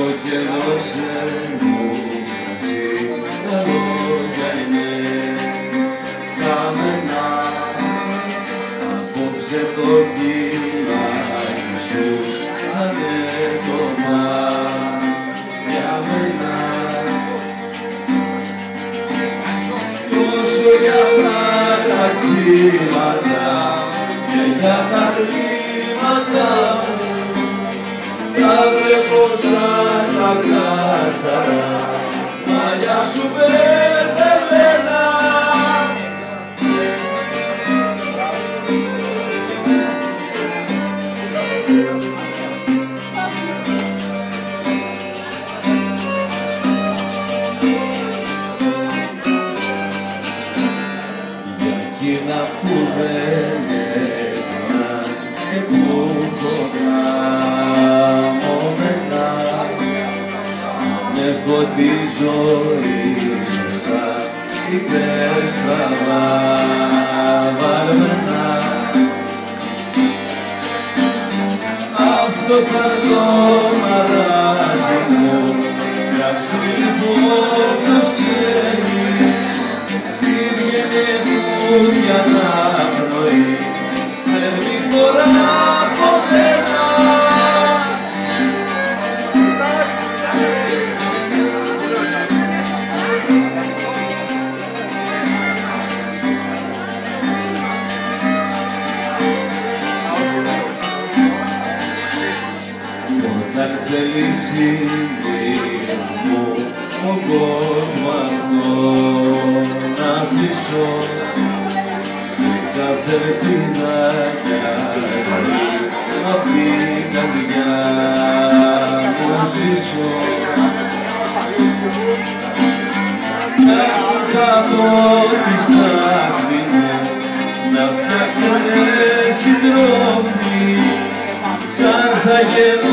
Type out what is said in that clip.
έχω και δώσε μου μαζί, τα λόγια είναι κάμενα. Απόψε το κύμα σου ανέτομα για μένα. Τόσο για τα ταξίματα και για τα κλίματα μου, τα βλέπω σαν τα κάτσαρα, μαλλιά σου πετεμένα. Για εκείνα που δεν έκανα και που κοντάμωμενα, έχω τη ζωή σωστά υπερστραβά βαρμένα. Αυτό θα το μαράζιμο γραφτεί ποιος ξέρει, τι βγαίνει φούτια τα πρωί, στέλνει φορά από μένα. Όταν θέλεις μία μου τον κόσμο αυτό να αφήσω, κάθε πινάκια απ' την καρδιά μου ζήσω. Να χαθώ τη στάχτη μου, να φτιάξουνε συντρόφοι, σαν θα γελώ